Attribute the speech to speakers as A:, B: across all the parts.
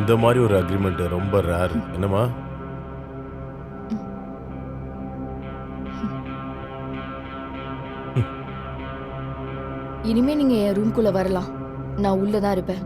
A: இந்த மாதிரி ஒரு அக்ரிமெண்ட் ரொம்ப ரேர். என்னம்மா?
B: இனிமே நீங்க என் ரூம்குள்ள வரலாம். நான் உள்ளதான் இருப்பேன்.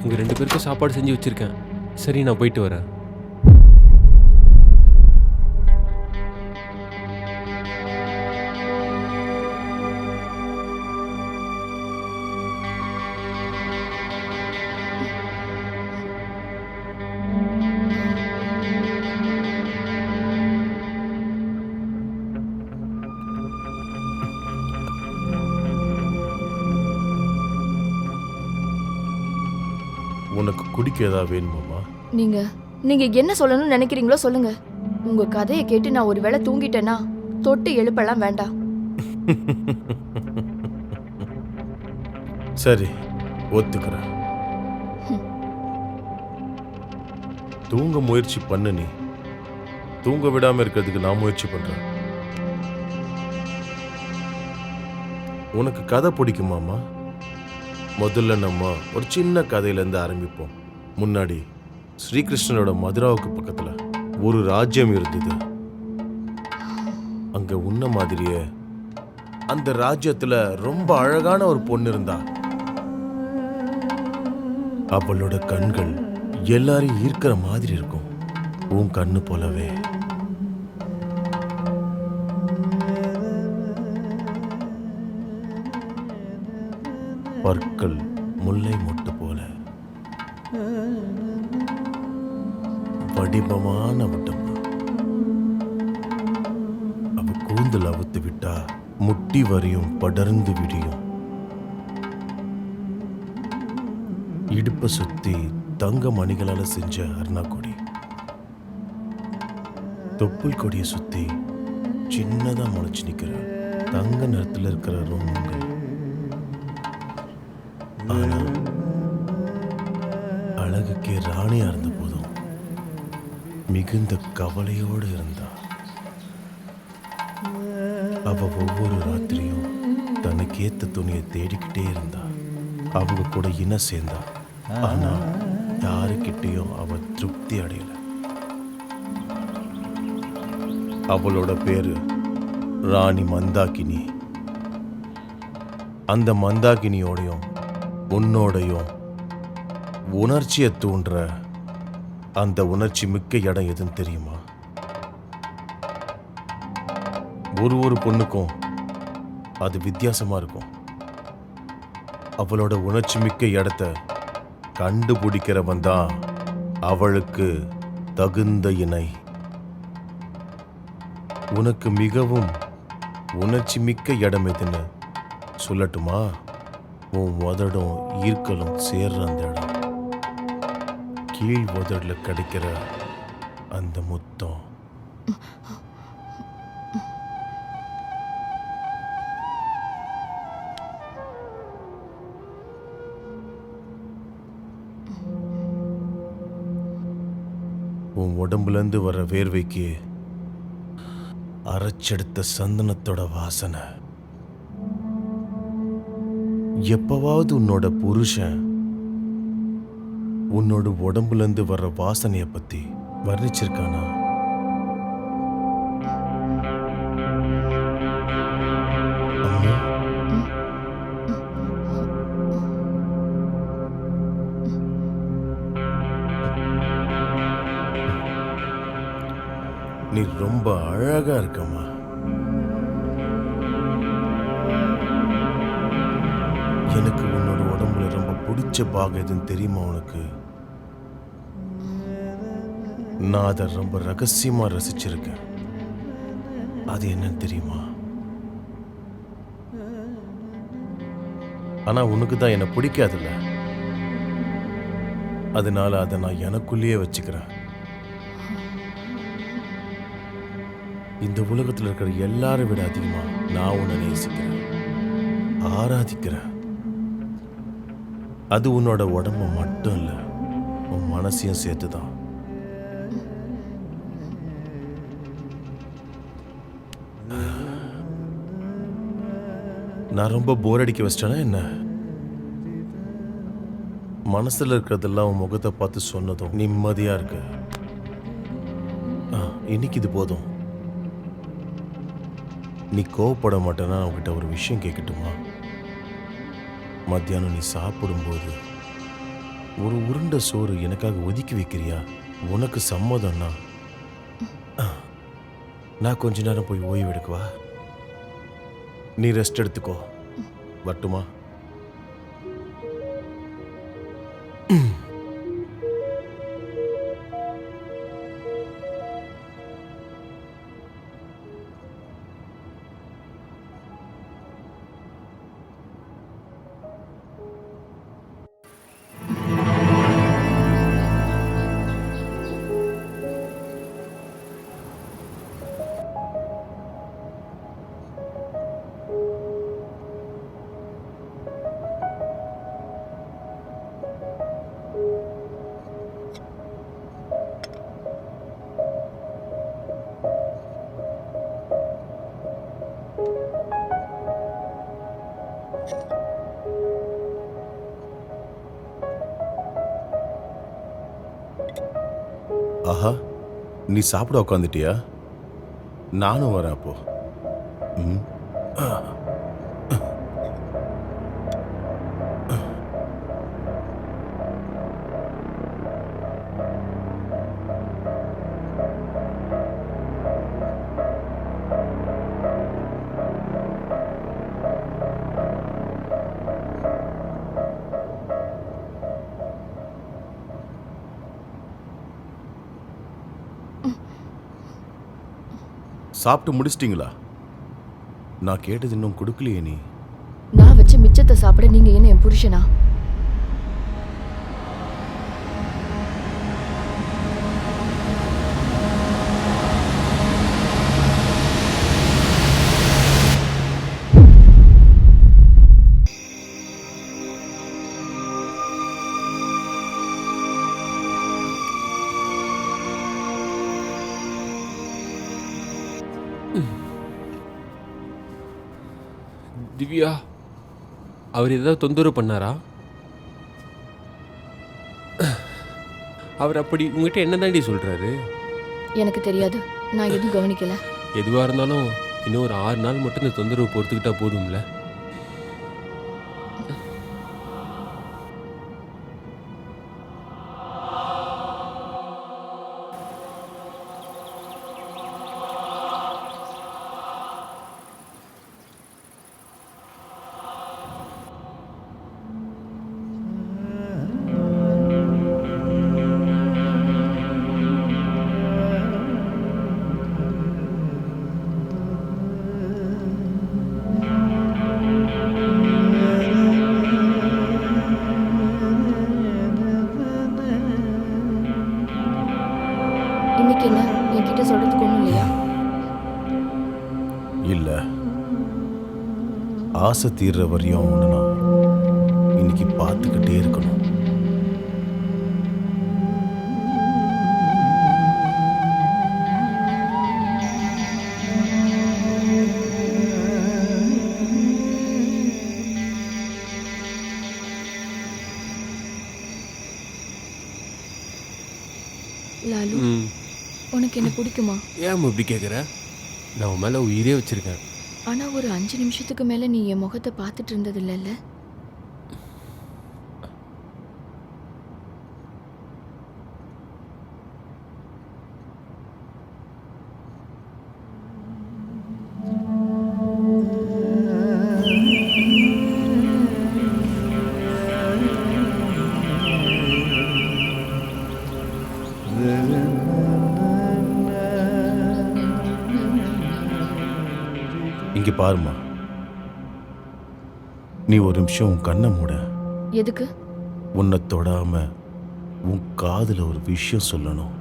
C: உங்க 2 பேருக்கும் சாப்பாடு செஞ்சு வச்சிருக்கேன். சரி, நான் போயிட்டு வரேன்.
A: உனக்கு குடிக்க ஏதாவது வேணுமாம்மா?
B: நீங்க என்ன சொல்லணும்னு நினைக்கிறீங்களோ சொல்லுங்க. உங்க கதையை கேட்டு நான் ஒரு வேளை தூங்கிட்டேன்னா தொட்டு எழுப்பெல்லாம் வேண்டாம்.
A: சரி, ஒத்துக்கிறேன். தூங்க முயற்சி பண்ணு. நீ தூங்க விடாம இருக்கிறதுக்கு நான் முயற்சி பண்றேன். உனக்கு கதை பிடிக்குமாமா? முதல்ல நம்ம ஒரு சின்ன கதையிலேருந்து ஆரம்பிப்போம். முன்னாடி ஸ்ரீகிருஷ்ணனோட மதுராவுக்கு பக்கத்துல ஒரு ராஜ்யம் இருந்தது. அங்க உன்ன மாதிரியே அந்த ராஜ்யத்துல ரொம்ப அழகான ஒரு பொண்ணு இருந்தா. அவளோட கண்கள் எல்லாரையும் ஈர்க்கிற மாதிரி இருக்கும், உன் கண்ணு போலவே. பற்கள் முல்லை மொட்டு போல, வடிவமான உடம்பு. அவ கூந்தல் அவுத்து விட்டா முட்டி வரையும் படர்ந்து விடியும். இடுப்பை சுத்தி தங்க மணிகளால செஞ்ச அருணா கொடி, தொப்புள் கொடியை சுத்தி சின்னதா முளைச்சு நிக்கிற தங்க நிறத்துல இருக்கிற ரோமங்கள். ஆனா அழகுக்கே ராணியா இருந்த போதும் மிகுந்த கவலையோடு இருந்தா. அவ ஒவ்வொரு ராத்திரியும் தனக்கேத்த துணியை தேடிக்கிட்டே இருந்தா. அவங்க கூட இன சேர்ந்தா. ஆனா யாருக்கிட்டையும் அவ திருப்தி அடையல. அவளோட பேரு ராணி மந்தாகினி. அந்த மந்தாகினியோடையும் உன்னோடையும் உணர்ச்சியை தூண்டுற அந்த உணர்ச்சி மிக்க இடம் எதுன்னு தெரியுமா? ஒரு பொண்ணுக்கும் அது வித்தியாசமா இருக்கும். அவளோட உணர்ச்சி மிக்க இடத்த கண்டுபிடிக்கிறவன் தான் அவளுக்கு தகுந்த இணை. உனக்கு மிகவும் உணர்ச்சி மிக்க இடம் எதுன்னு சொல்லட்டுமா? உன் உதடும் ஈர்க்கலும் சேர்ற அந்த இடம். கீழ் உதடுல கிடைக்கிற அந்த முத்தம். உன் உடம்புலேருந்து வர வேர்வைக்கு அரைச்செடுத்த சந்தனத்தோட வாசனை. எப்பவாவது உன்னோட புருஷன் உன்னோட உடம்புலேருந்து வர்ற வாசனைய பத்தி வர்ணிச்சிருக்கானா? அம்மா, நீ ரொம்ப அழகா இருக்கம்மா. எனக்கு உன்னோட உடம்புல ரொம்ப பிடிச்ச பாகம் எதுன்னு தெரியுமா உனக்கு? நான் அதை ரொம்ப ரகசியமா ரசிச்சிருக்கேன். அது என்னன்னு தெரியுமா? ஆனா உனக்கு தான் என்ன பிடிக்காதுல்ல, அதனால அதை நான் எனக்குள்ளேயே வச்சுக்கிறேன். இந்த உலகத்தில் இருக்கிற எல்லாரும் விட அதிகமா நான் உன்னை நேசிக்கிறேன், ஆராதிக்கிறேன். அது உன்னோட உடம்பு மட்டும் இல்ல, உன் மனசையும் சேர்த்துதான். நான் ரொம்ப போர் அடிக்க வச்சிட்டேனா என்ன? மனசுல இருக்கிறதெல்லாம் உன் முகத்தை பார்த்து சொன்னதும் நிம்மதியா இருக்கு. இன்னைக்கு இது போதும். நீ கோவப்பட மாட்டேன்னா உன்கிட்ட ஒரு விஷயம் கேட்கட்டுமா? மத்தியானம் நீ சாப்பிடும்போது ஒரு உருண்டை சோறு எனக்காக ஒதுக்கி வைக்கிறியா? உனக்கு சம்மதம்னா நான் கொஞ்ச நேரம் போய் ஓய்வு எடுக்கவா? நீ ரெஸ்ட் எடுத்துக்கோ. வரட்டுமா? ஆஹா, நீ சாப்பிட உட்காந்துட்டியா? நானும் வரேன் அப்போ. ம். சாப்பிட்டு முடிச்சிட்டிங்களா? நான் கேட்டது இன்னும் கொடுக்கலையே நீ.
B: நான் வச்ச மிச்சத்தை சாப்பிட நீங்க என்ன என் புருஷனா?
C: திவ்யா, அவர் ஏதாவது தொந்தரவு பண்ணாரா? அவர் அப்படி உங்ககிட்ட என்ன தாண்டி சொல்றாரு?
B: எனக்கு தெரியாது, நான் எதுவும் கவனிக்கல.
C: எதுவாக இருந்தாலும் இன்னும் ஒரு 6 நாள் மட்டும் இந்த தொந்தரவு பொறுத்துக்கிட்டா போதும்ல.
B: இன்னைக்கு என்ன என்கிட்ட சொல்றதுக்கு ஒண்ணும் இல்லையா?
A: இல்ல, ஆசை தீர்ற வரையும் உன்னை நான் இன்னைக்கு பார்த்துக்கிட்டே இருக்கணும்.
B: லாலு, உனக்கு என்ன பிடிக்குமா?
C: ஏன் இப்படி கேட்குற? நான் உன் மேலே உயிரே வச்சிருக்கேன்.
B: ஆனா ஒரு 5 நிமிஷத்துக்கு மேல நீ என் முகத்தை பார்த்துட்டு இருந்தது இல்லைல்ல?
A: இங்க பாருமா, நீ ஒரு நிமிஷம் உன் கண்ணை மூட.
B: எதுக்கு?
A: உன்னை தொடாம உன் காதுல ஒரு விஷயம் சொல்லணும்.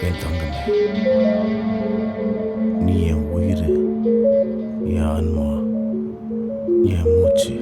A: என் தங்கமே, நீ என் உயிர், என் ஆன்மா, என் மூச்சு.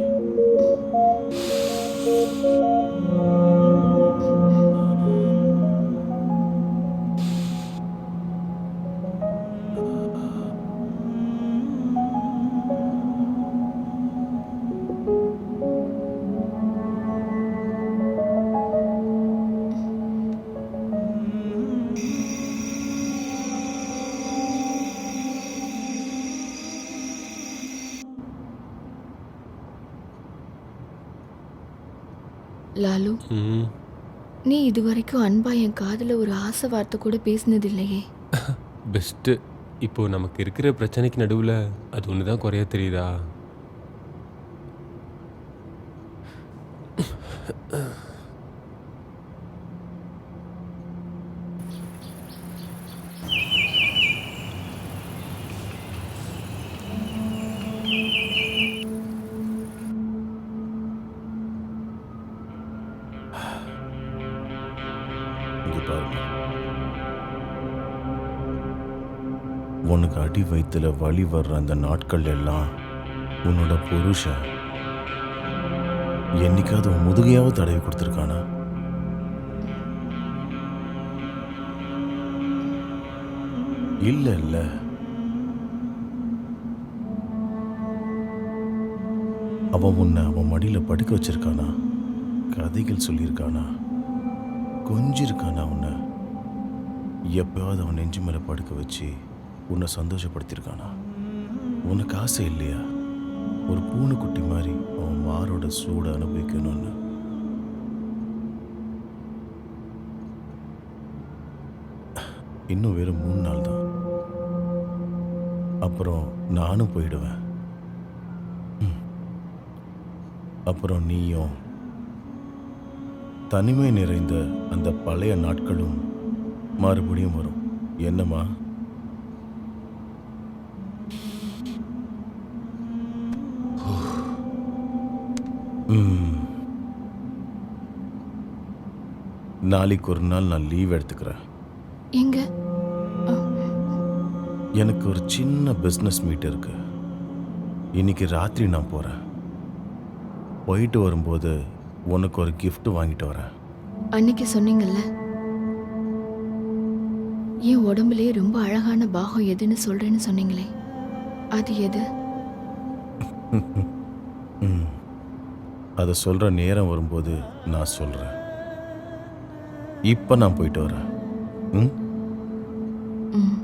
B: லாலு,
C: ம்
B: நீ இதுவரைக்கும் அன்பா என் காதுல ஒரு ஆசை வார்த்தை கூட பேசினது இல்லையே.
C: பெஸ்ட்டு. இப்போ நமக்கு இருக்கிற பிரச்சனைக்கு நடுவில் அது ஒன்று தான் குறைய தெரியுதா?
A: இங்க பாருங்க, உனக்கு அடி வயித்துல வலி வர்ற அந்த நாட்கள் எல்லாம் உன்னோட புருஷன் என்னைக்காவது உன் முதுகையாவது தடவி கொடுத்துருக்கானா? இல்ல இல்ல. அவன் உன்னை அவன் மடியில படுக்க வச்சிருக்கானா? கதைகள் சொல்லியிருக்கானா? கொஞ்சிருக்கானா உன்னை? எப்பயாவது அவன் நெஞ்சு மேல படுக்க வச்சு உன்னை சந்தோஷப்படுத்தியிருக்கானா? உனக்கு ஆசை இல்லையா ஒரு பூனைக்குட்டி மாதிரி அவன் மாரோட சூட அனுபவிக்கணும்னு? இன்னும் வெறும் 3 நாள் தான், அப்புறம் நானும் போயிடுவேன். அப்புறம் நீயும் தனிமை நிறைந்த அந்த பழைய நாட்களும் மறுபடியும் வரும். என்னம்மா? நாளைக்கு ஒரு நாள் நான் லீவ் எடுத்துக்கிறேன்.
B: எங்க?
A: எனக்கு ஒரு சின்ன பிஸ்னஸ் மீட் இருக்கு. இன்னைக்கு ராத்திரி நான் போறேன். போயிட்டு வரும்போது உனக்கு ஒரு gift வாங்கிட்டு வரேன்.
B: அன்னைக்கு சொன்னீங்கல்ல, என் உடம்புலயே ரொம்ப அழகான பாகம் எதுன்னு சொல்றேன்னு சொன்னீங்களே, அது எது?
A: அதை சொல்ற நேரம் வரும்போது நான் சொல்றேன். இப்ப நான் போயிட்டு வரேன். ம்
B: ம்.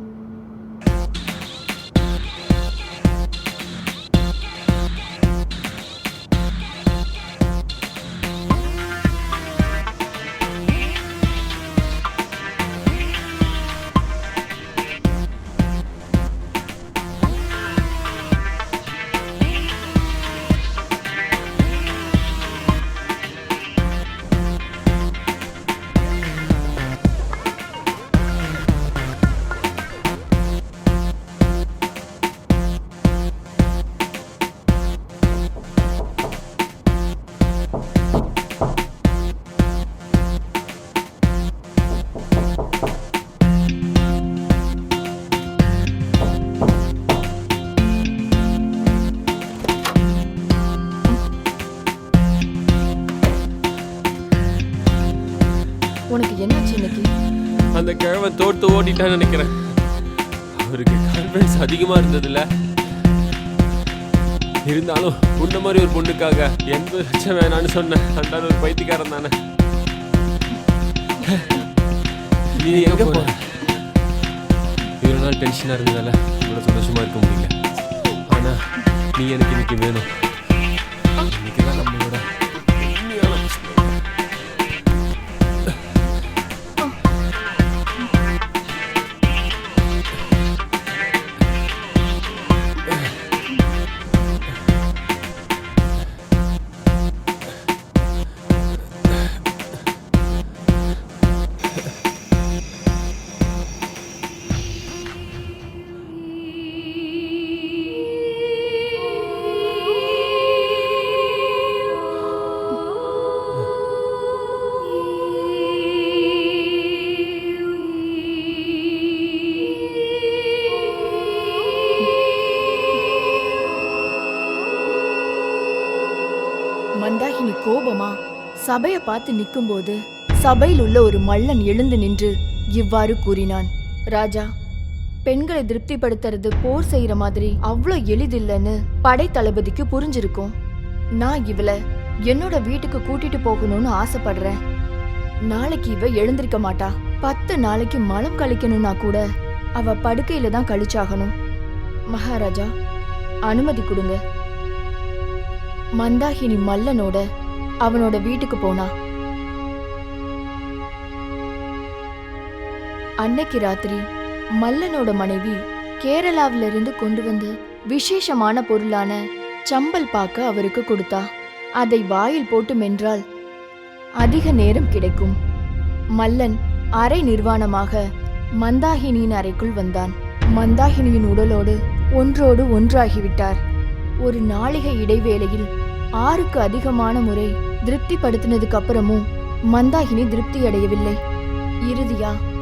B: உனக்கு என்னாச்சு இன்னைக்கு?
C: அந்த கிழவன் தோற்று ஓடிட்டான்னு நினைக்கிறேன். அவருக்கு கான்ஃபிடன்ஸ் அதிகமாக இருந்ததில்ல. இருந்தாலும் உன்ன மாதிரி ஒரு பொண்ணுக்காக 80 லட்சம் வேணான்னு சொன்னேன். அந்த ஒரு பைத்தியக்காரன் தானே. நீ எங்கே போற? இவ்வளோ நாள் டென்ஷனாக இருந்ததால இவ்வளோ சந்தோஷமாக இருக்க முடியல. ஆனால் நீ எனக்கு இன்னைக்கு வேணும். இன்னைக்கு தான் நம்மளோட உண்மையான
B: மந்தாகினி கோபமா சபைய பார்த்து நிக்கும்போது சபையில் உள்ள ஒரு மல்லன் எழுந்து நின்று இவ்வாறு கூறினான். ராஜா, பெண்களை திருப்திப்படுத்துறது போர் செய்யற மாதிரி அவ்வளோ எளிதில்லைன்னு படை தளபதிக்கு புரிஞ்சிருக்கும். நான் இவள என்னோட வீட்டுக்கு கூட்டிட்டு போகணும்னு ஆசைப்படுறேன். நாளைக்கு இவ எழுந்திருக்க மாட்டா. 10 நாளைக்கு மலம் கழிக்கணும்னா கூட அவ படுக்கையில தான் கழிச்சாகணும். மகாராஜா, அனுமதி கொடுங்க. மந்தாகினி மல்லனோட அவனோட வீட்டுக்கு போனா. அன்னைக்கு ராத்திரி மல்லனோட மனைவி கேரளாவில இருந்து கொண்டு வந்து விசேஷமான பொருளான சம்பல் பாக்க அவருக்கு கொடுத்தா. அதை வாயில் போட்டு மென்றால் அதிக நேரம் கிடைக்கும். மல்லன் அரை நிர்வாணமாக மந்தாகினியின் அறைக்குள் வந்தான். மந்தாகினியின் உடலோடு ஒன்றோடு ஒன்றாகிவிட்டார். ஒரு நாளிகை இடைவேளையில் 6க்கு அதிகமான முறை திருப்திப்படுத்தினதுக்கு அப்புறமும் மந்தாகினி திருப்தி அடையவில்லை. இறுதியா